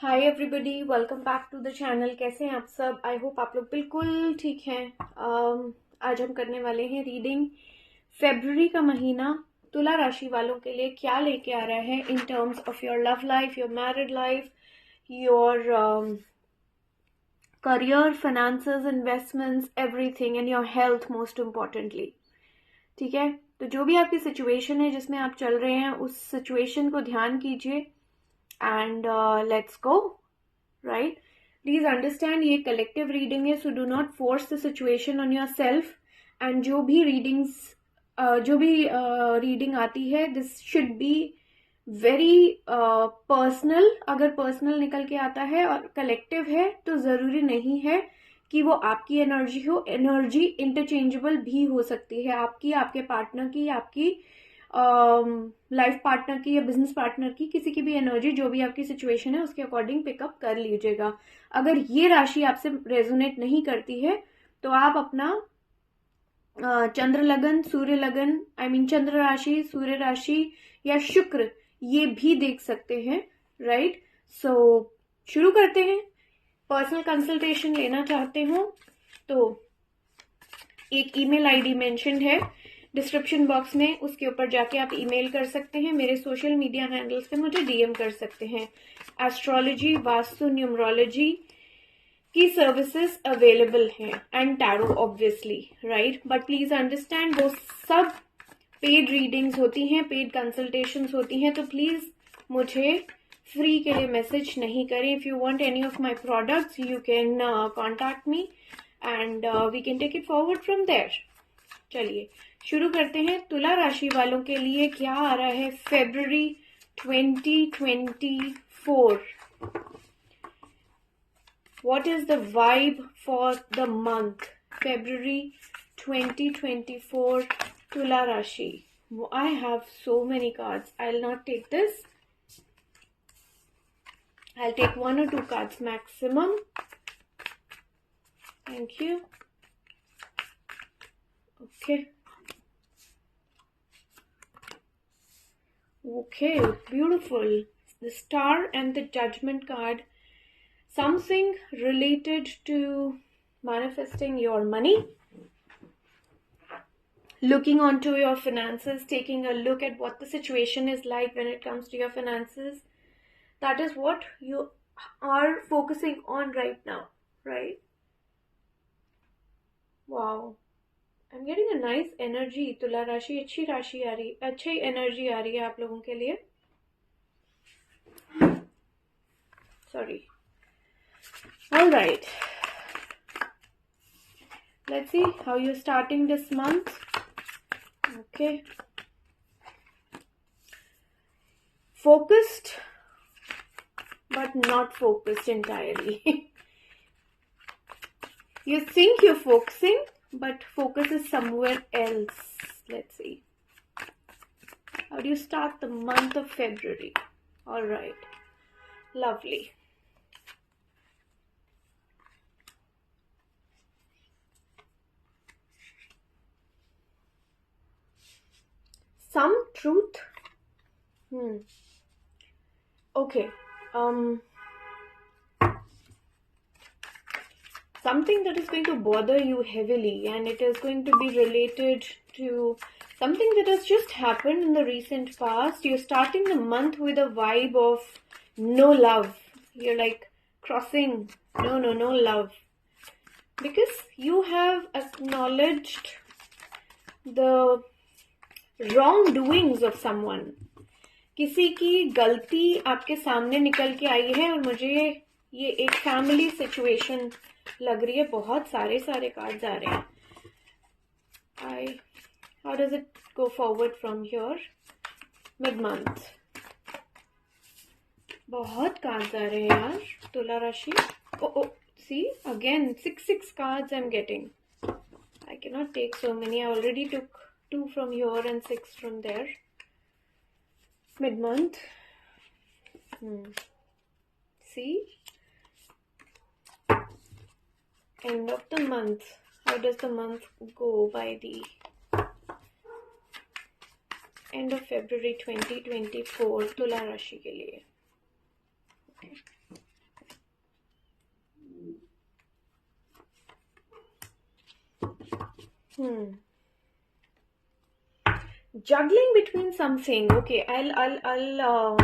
Hi everybody, welcome back to the channel. कैसे हैं आप सब? आई होप आप लोग बिल्कुल ठीक हैं। आज हम करने वाले हैं रीडिंग। फेब्रुअरी का महीना तुला राशि वालों के लिए क्या लेके आ रहा है in terms of your love life, your married life, your career, finances, investments, everything, and your health most importantly. ठीक है, तो जो भी आपकी सिचुएशन है जिसमें आप चल रहे हैं उस सिचुएशन को ध्यान कीजिए and let's go. Right, please understand ये कलेक्टिव रीडिंग है, so do not force the situation on your self. And जो भी रीडिंग आती है, this should be very personal. अगर पर्सनल निकल के आता है और कलेक्टिव है तो जरूरी नहीं है कि वो आपकी एनर्जी हो। एनर्जी इंटरचेंजेबल भी हो सकती है, आपकी, आपके पार्टनर की, आपकी लाइफ पार्टनर की या बिजनेस पार्टनर की, किसी की भी एनर्जी, जो भी आपकी सिचुएशन है उसके अकॉर्डिंग पिकअप कर लीजिएगा। अगर ये राशि आपसे रेजोनेट नहीं करती है तो आप अपना चंद्र लगन, सूर्य लगन, आई मीन चंद्र राशि, सूर्य राशि या शुक्र, ये भी देख सकते हैं। राइट, सो शुरू करते हैं। पर्सनल कंसल्टेशन लेना चाहते हो तो एक ईमेल आईडी मेंशन है डिस्क्रिप्शन बॉक्स में, उसके ऊपर जाके आप ईमेल कर सकते हैं। मेरे सोशल मीडिया हैंडल्स पे मुझे डीएम कर सकते हैं। एस्ट्रोलॉजी, वास्तु, न्यूमरोलॉजी की सर्विसेज अवेलेबल हैं and tarot obviously. Right, but please understand वो सब पेड रीडिंग्स होती हैं, पेड कंसल्टेशंस होती हैं, तो प्लीज मुझे फ्री के लिए मैसेज नहीं करें। If you want any of my products you can contact me and we can take it forward from there. चलिए शुरू करते हैं। तुला राशि वालों के लिए क्या आ रहा है February 2024? What is the vibe for the month February 2024 Tula Rashi? I have so many cards. I'll not take this. I'll take 1 or 2 cards maximum. Thank you. Okay. Okay, beautiful. The Star and the Judgment card. Something related to manifesting your money, looking onto your finances, taking a look at what the situation is like when it comes to your finances. That is what you are focusing on right now, right? Wow, I'm getting a nice energy. तुला राशि, अच्छी राशि आ रही, अच्छी energy आ रही है आप लोगों के लिए। Sorry. All right, let's see how you're starting this month. Okay, focused but not focused entirely. You think you're focusing but focus is somewhere else. Let's see, how do you start the month of February? All right, lovely. Some truth. Okay. Something that is going to bother you heavily, and it is going to be related to something that has just happened in the recent past. You're starting the month with a vibe of no love. You're like crossing no love, because you have acknowledged the wrongdoings of someone. किसी की गलती आपके सामने निकल के आई है, और मुझे ये एक फैमिली सिचुएशन लग रही है। बहुत सारे कार्ड्स आ रहे हैं। How does it go forward from here? Mid month बहुत कार्ड्स आ रहे हैं यार तुला राशि। ओ see again 6 cards I'm getting. I cannot take so many. I already took 2 from here and 6 from there. Mid-month. See? End of the month. How does the month go by the end of February 2024 तुला राशि के लिए? Okay. Juggling between something. Okay, I'll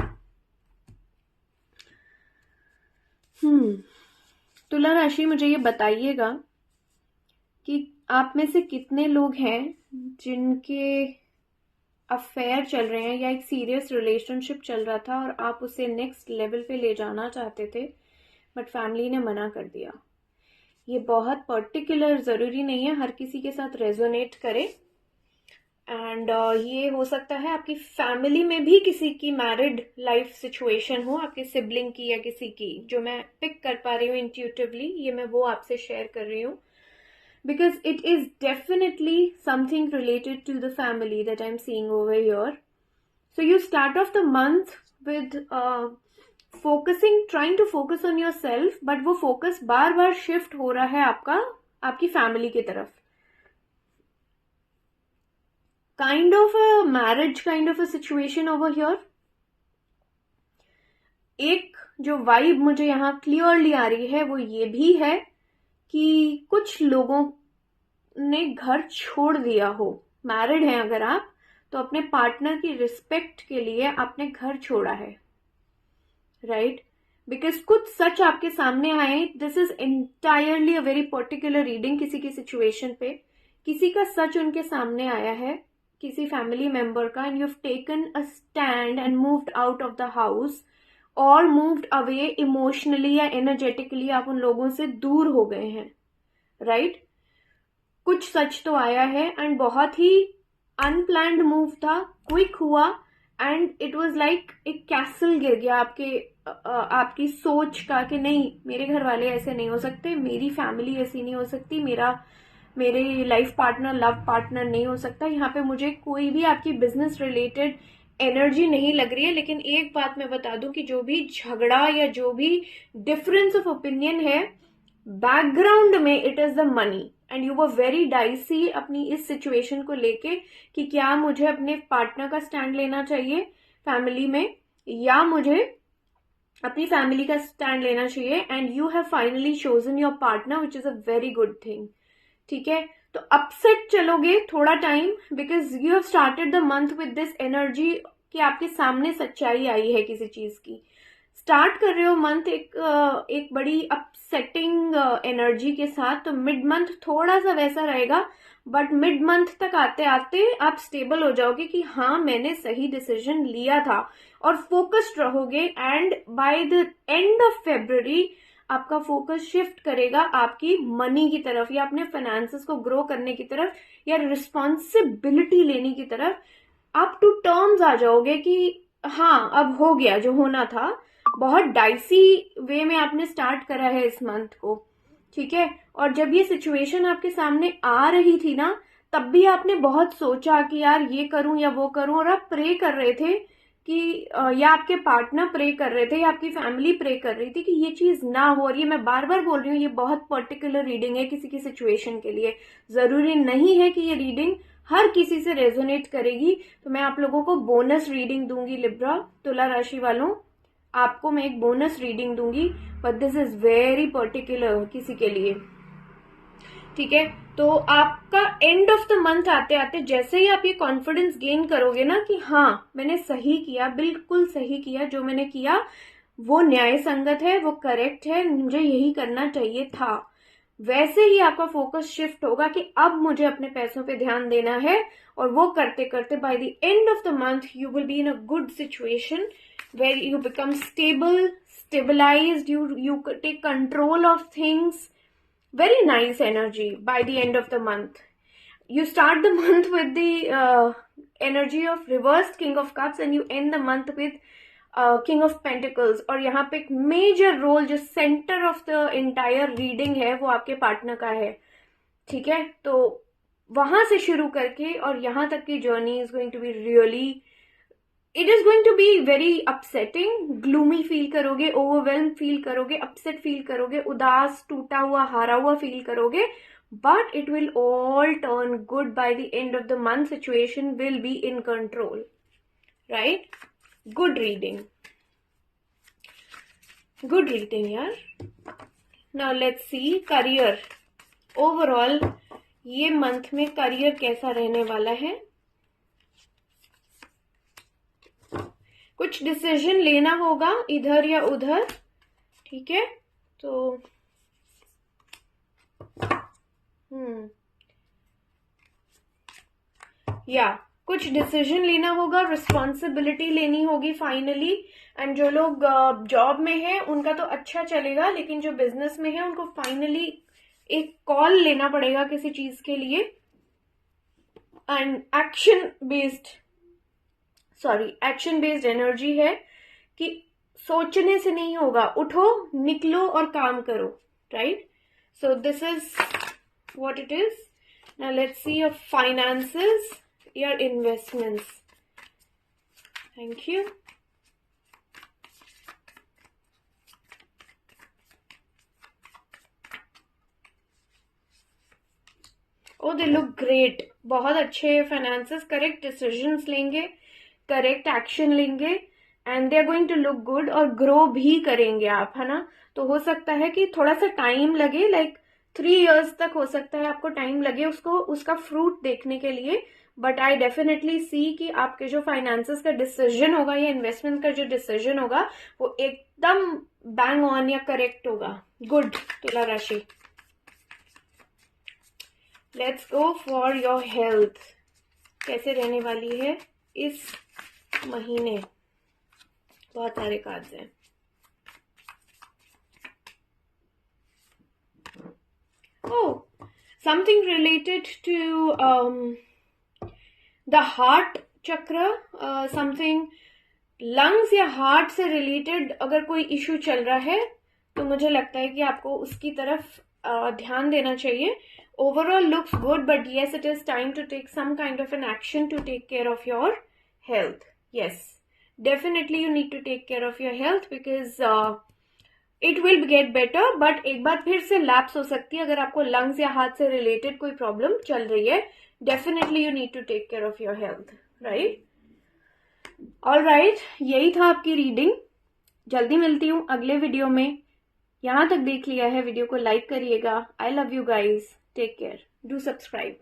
तुला राशि, मुझे ये बताइएगा कि आप में से कितने लोग हैं जिनके अफेयर चल रहे हैं या एक सीरियस रिलेशनशिप चल रहा था और आप उसे नेक्स्ट लेवल पे ले जाना चाहते थे, बट फैमिली ने मना कर दिया। ये बहुत पर्टिकुलर, जरूरी नहीं है हर किसी के साथ रेजोनेट करे। एंड ये हो सकता है आपकी फैमिली में भी किसी की मैरिड लाइफ सिचुएशन हो, आपके सिबलिंग की या किसी की। जो मैं पिक कर पा रही हूँ इंट्यूटिवली, ये मैं वो आपसे शेयर कर रही हूँ, because it is definitely something related to the family that I'm seeing over here. So you start off the month with trying to focus on yourself, but वो focus बार बार shift हो रहा है आपकी family की तरफ। Kind of a marriage kind of a situation over here। एक जो vibe मुझे यहाँ clearly आ रही है वो ये भी है कि कुछ लोगों ने घर छोड़ दिया हो। मैरिड हैं अगर आप, तो अपने पार्टनर की रिस्पेक्ट के लिए आपने घर छोड़ा है, राइट? बिकॉज कुछ सच आपके सामने आए। This is entirely a very particular reading. किसी की सिचुएशन पे किसी का सच उनके सामने आया है, किसी फैमिली मेंबर का, and you have taken a stand and moved out of the house और मूव्ड अवे इमोशनली या एनर्जेटिकली। आप उन लोगों से दूर हो गए हैं, राइट? कुछ सच तो आया है एंड बहुत ही अनप्लैन्ड मूव था, क्विक हुआ, एंड इट वाज लाइक एक कैसल गिर गया आपकी सोच का कि नहीं, मेरे घर वाले ऐसे नहीं हो सकते, मेरी फैमिली ऐसी नहीं हो सकती, मेरे लाइफ पार्टनर, लव पार्टनर नहीं हो सकता। यहाँ पे मुझे कोई भी आपकी बिजनेस रिलेटेड एनर्जी नहीं लग रही है। लेकिन एक बात मैं बता दूं कि जो भी झगड़ा या जो भी डिफरेंस ऑफ ओपिनियन है, बैकग्राउंड में it is the money, and you were very dicey अपनी इस सिचुएशन को लेके कि क्या मुझे अपने पार्टनर का स्टैंड लेना चाहिए फैमिली में या मुझे अपनी फैमिली का स्टैंड लेना चाहिए। And you have finally chosen your partner, which is a very good thing. ठीक है, तो अपसेट चलोगे थोड़ा time, because you have started the month with this energy कि आपके सामने सच्चाई आई है किसी चीज की। स्टार्ट कर रहे हो मंथ एक बड़ी अपसेटिंग एनर्जी के साथ, तो मिड मंथ थोड़ा सा वैसा रहेगा, बट मिड मंथ तक आते आते आप स्टेबल हो जाओगे कि हाँ, मैंने सही डिसीजन लिया था, और फोकस्ड रहोगे। And bye the end of February आपका फोकस शिफ्ट करेगा आपकी मनी की तरफ, या अपने फाइनेंसेस को ग्रो करने की तरफ, या रिस्पॉन्सिबिलिटी लेने की तरफ। आप टू टर्म्स आ जाओगे कि हाँ, अब हो गया जो होना था। बहुत डाइसी वे में आपने स्टार्ट करा है इस मंथ को, ठीक है? और जब ये सिचुएशन आपके सामने आ रही थी ना, तब भी आपने बहुत सोचा कि यार ये करूं या वो करूं, और आप प्रे कर रहे थे कि या आपके पार्टनर प्रे कर रहे थे या आपकी फैमिली प्रे कर रही थी कि ये चीज ना हो। और ये मैं बार बार बोल रही हूँ, ये बहुत पर्टिकुलर रीडिंग है किसी की सिचुएशन के लिए। जरूरी नहीं है कि ये रीडिंग हर किसी से रेजोनेट करेगी। तो मैं आप लोगों को बोनस रीडिंग दूंगी। लिब्रा, तुला राशि वालों, आपको मैं एक बोनस रीडिंग दूंगी, but this is very particular किसी के लिए, ठीक है? तो आपका एंड ऑफ द मंथ आते आते जैसे ही आप ये कॉन्फिडेंस गेन करोगे ना कि हाँ, मैंने सही किया, बिल्कुल सही किया, जो मैंने किया वो न्याय संगत है, वो करेक्ट है, मुझे यही करना चाहिए था, वैसे ही आपका फोकस शिफ्ट होगा कि अब मुझे अपने पैसों पे ध्यान देना है। और वो करते करते bye the end of the month you will be in a good situation where you become stable, stabilized, you take control of things. Very nice energy by the end of the month. You start the month with the energy of reversed King of Cups and you end the month with King of Pentacles. और यहाँ पे एक major role जो centre of the entire reading है वो आपके partner का है, ठीक है? तो वहां से शुरू करके और यहाँ तक की journey is going to be really, it is going to be very upsetting. Gloomy feel करोगे, ओवरवेल्म फील करोगे, अपसेट फील करोगे, उदास, टूटा हुआ, हारा हुआ फील करोगे, but it will all turn good by the end of the month. Situation will be in control, right? Good reading, good reading यार। Now let's see career overall. ये मंथ में करियर कैसा रहने वाला है। कुछ डिसीजन लेना होगा इधर या उधर, ठीक है। तो या कुछ डिसीजन लेना होगा, रिस्पॉन्सिबिलिटी लेनी होगी फाइनली। एंड जो लोग जॉब में है उनका तो अच्छा चलेगा, लेकिन जो बिजनेस में है उनको फाइनली एक कॉल लेना पड़ेगा किसी चीज के लिए। एंड एक्शन बेस्ड एनर्जी है कि सोचने से नहीं होगा, उठो, निकलो और काम करो, right. So this is what it is. Now let's see your finances, your investments. Thank you. Oh, they look great. बहुत अच्छे फाइनेंसेस, करेक्ट डिसीजंस लेंगे, करेक्ट एक्शन लेंगे, and they are going to look good, और grow भी करेंगे आप, है ना। तो हो सकता है कि थोड़ा सा टाइम लगे, लाइक 3 years तक हो सकता है आपको टाइम लगे उसका फ्रूट देखने के लिए। बट आई डेफिनेटली सी कि आपके जो फाइनेंसेस का डिसीजन होगा या इन्वेस्टमेंट का जो डिसीजन होगा वो एकदम बैंग ऑन या करेक्ट होगा। गुड तुला राशि। Let's go for your health, कैसे रहने वाली है इस महीने। बहुत सारे कार्ड्स हैं। Something related to the heart chakra, something lungs या हार्ट से रिलेटेड अगर कोई इश्यू चल रहा है तो मुझे लगता है कि आपको उसकी तरफ ध्यान देना चाहिए। Overall looks good, but yes it is time to take some kind of an action to take care of your health. Yes, definitely you need to take care of your health because it will get better, but एक बार फिर से lapse हो सकती है अगर आपको lungs या हार्ट से रिलेटेड कोई प्रॉब्लम चल रही है। Definitely you need to take care of your health, right. Alright, यही था आपकी रीडिंग। जल्दी मिलती हूँ अगले वीडियो में। यहाँ तक देख लिया है वीडियो को लाइक करिएगा। I love you guys, take care, do subscribe.